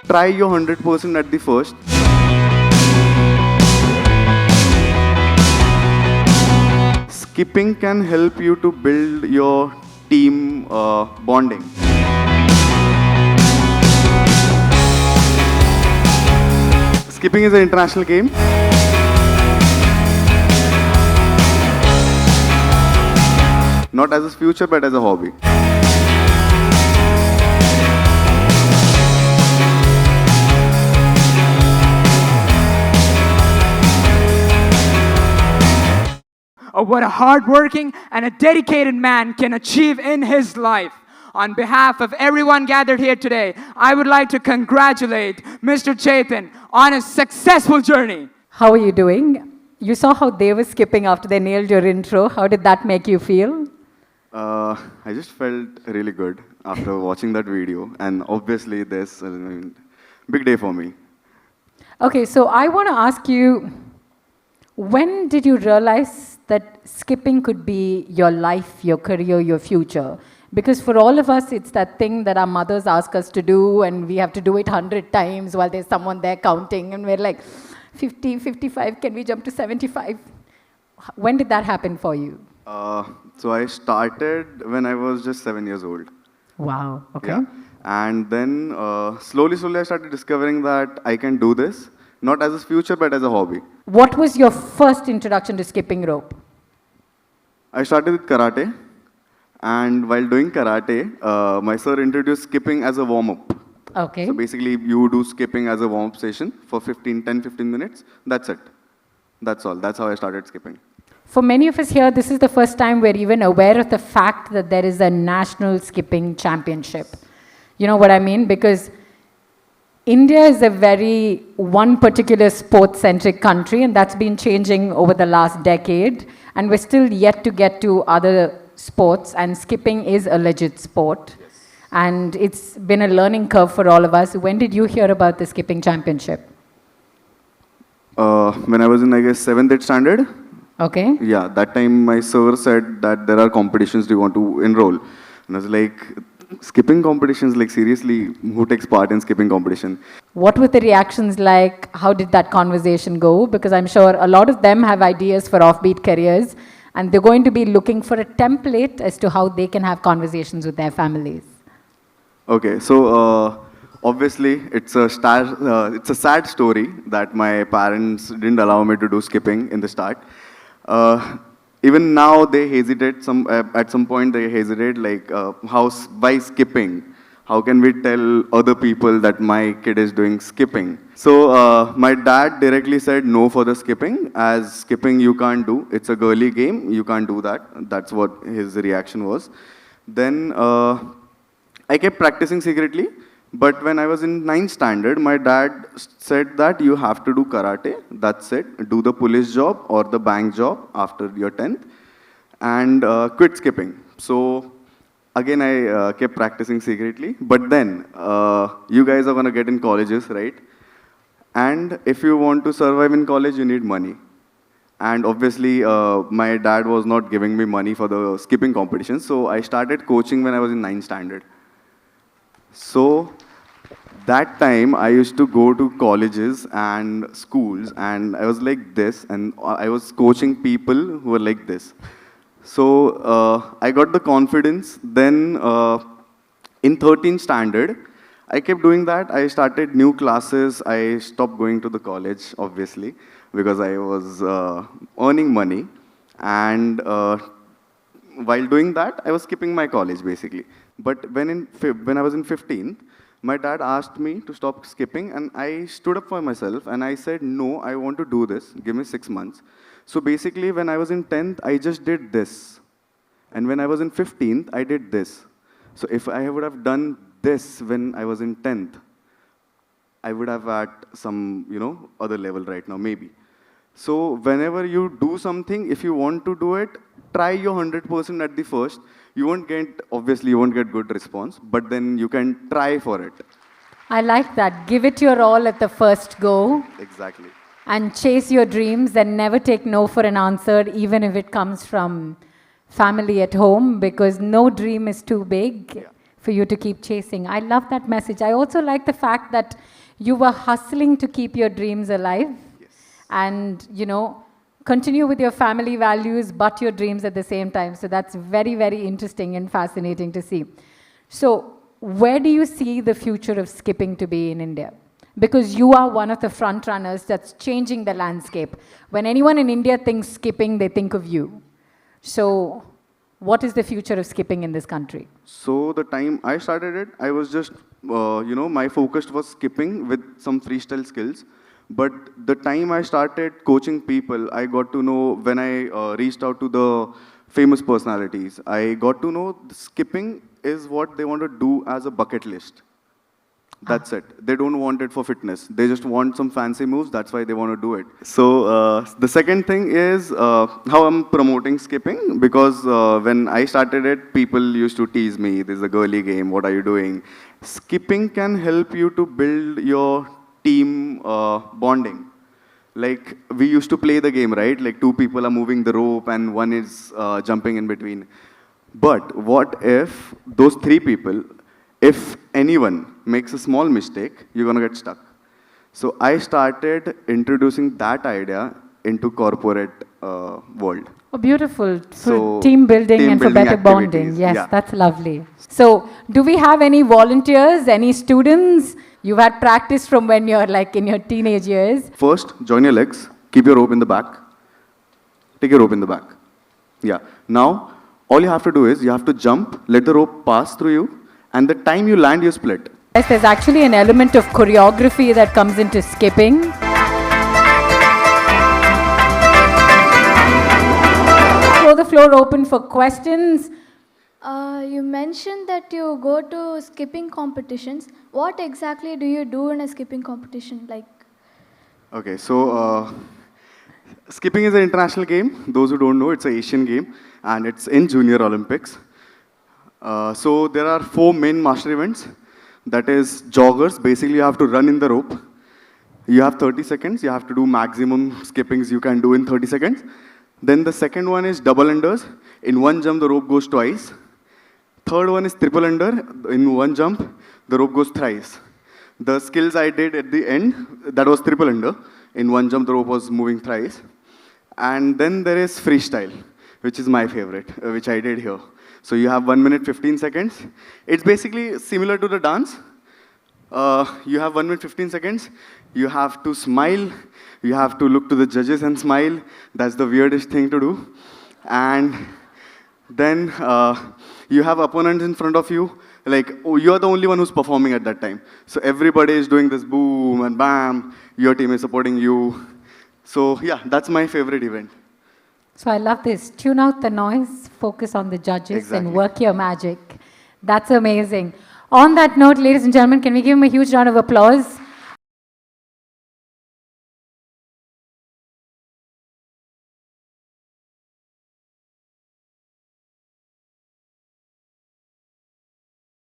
try your 100% at the first. Skipping can help you to build your team bonding. Skipping is an international game. Not as a future, but as a hobby. Of what a hardworking and a dedicated man can achieve in his life. On behalf of everyone gathered here today, I would like to congratulate Mr. Chetan on his successful journey. How are you doing? You saw how they were skipping after they nailed your intro. How did that make you feel? I just felt really good after watching that video, and obviously this big day for me. Okay, so I want to ask you, when did you realize that skipping could be your life, your career, your future? Because for all of us, it's that thing that our mothers ask us to do, and we have to do it 100 times while there's someone there counting, and we're like, 50, 55, can we jump to 75? When did that happen for you? So I started when I was just 7 years old. Wow, okay. Yeah. And then slowly I started discovering that I can do this, not as a future, but as a hobby. What was your first introduction to skipping rope? I started with karate. And while doing karate, my sir introduced skipping as a warm-up. Okay. So basically, you do skipping as a warm-up session for 10-15 minutes. That's it. That's all. That's how I started skipping. For many of us here, this is the first time we're even aware of the fact that there is a national skipping championship. You know what I mean? Because India is a very one particular sports-centric country, and that's been changing over the last decade. And we're still yet to get to other sports, and skipping is a legit sport. Yes. And it's been a learning curve for all of us. When did you hear about the skipping championship? When I was in, I guess, 7th, 8th standard. Okay. Yeah, that time my sir said that there are competitions, do you want to enroll? And I was like, skipping competitions, like seriously, who takes part in skipping competition? What were the reactions like? How did that conversation go? Because I'm sure a lot of them have ideas for offbeat careers, and they're going to be looking for a template as to how they can have conversations with their families. Okay, so obviously it's a sad story that my parents didn't allow me to do skipping in the start. Even now they hesitate. At some point they hesitate, like why skipping? How can we tell other people that my kid is doing skipping? So my dad directly said no for the skipping, as skipping you can't do. It's a girly game, you can't do that. That's what his reaction was. Then I kept practicing secretly, but when I was in 9th standard, my dad said that you have to do karate, that's it. Do the police job or the bank job after your 10th, and quit skipping. So again, I kept practicing secretly, but then you guys are gonna get in colleges, right? And if you want to survive in college, you need money. And obviously, my dad was not giving me money for the skipping competition, so I started coaching when I was in 9th standard. So that time, I used to go to colleges and schools, and I was like this, and I was coaching people who were like this. So I got the confidence. Then in 13th standard, I kept doing that. I started new classes. I stopped going to the college, obviously, because I was earning money. And while doing that, I was skipping my college, basically. But when I was in 15th, my dad asked me to stop skipping, and I stood up for myself, and I said, no, I want to do this. Give me 6 months. So basically, when I was in 10th, I just did this. And when I was in 15th, I did this. So if I would have done this when I was in 10th, I would have at some, other level right now, maybe. So whenever you do something, if you want to do it, try your 100% at the first. Obviously, you won't get good response, but then you can try for it. I like that. Give it your all at the first go. Exactly. And chase your dreams and never take no for an answer, even if it comes from family at home, because no dream is too big for you to keep chasing. I love that message. I also like the fact that you were hustling to keep your dreams alive. Yes. And, you know, continue with your family values, but your dreams at the same time. So that's very, very interesting and fascinating to see. So where do you see the future of skipping to be in India? Because you are one of the front runners that's changing the landscape. When anyone in India thinks skipping, they think of you. So what is the future of skipping in this country? So the time I started it, I was just, my focus was skipping with some freestyle skills. But the time I started coaching people, I got to know when I reached out to the famous personalities, I got to know skipping is what they want to do as a bucket list. That's it. They don't want it for fitness. They just want some fancy moves. That's why they want to do it. So the second thing is how I'm promoting skipping. Because when I started it, people used to tease me. This is a girly game. What are you doing? Skipping can help you to build your team bonding. Like we used to play the game, right? Like two people are moving the rope and one is jumping in between. But what if those three people, if anyone makes a small mistake, you're going to get stuck. So I started introducing that idea into corporate world. Oh, beautiful. For So, team building team and for building better bonding. activities, Yes, yeah. that's lovely. So do we have any volunteers, any students? You've had practice from when you're like in your teenage years. First, join your legs. Keep your rope in the back. Take your rope in the back. Yeah. Now, all you have to do is you have to jump, let the rope pass through you, and the time you land, you split. Yes, there's actually an element of choreography that comes into skipping. Throw the floor open for questions. You mentioned that you go to skipping competitions. What exactly do you do in a skipping competition? Like, Okay, so skipping is an international game. Those who don't know, it's an Asian game, and it's in Junior Olympics. So there are 4 main master events. That is joggers. Basically, you have to run in the rope. You have 30 seconds. You have to do maximum skippings you can do in 30 seconds. Then the second one is double unders. In one jump, the rope goes twice. Third one is triple under. In one jump, the rope goes thrice. The skills I did at the end, that was triple under. In one jump, the rope was moving thrice. And then there is freestyle, which is my favorite, which I did here. So you have 1 minute, 15 seconds. It's basically similar to the dance. You have 1 minute, 15 seconds. You have to smile. You have to look to the judges and smile. That's the weirdest thing to do. And then you have opponents in front of you. Like, oh, you're the only one who's performing at that time. So everybody is doing this boom and bam. Your team is supporting you. So yeah, that's my favorite event. So I love this. Tune out the noise, focus on the judges, Exactly. and work your magic. That's amazing. On that note, ladies and gentlemen, can we give him a huge round of applause?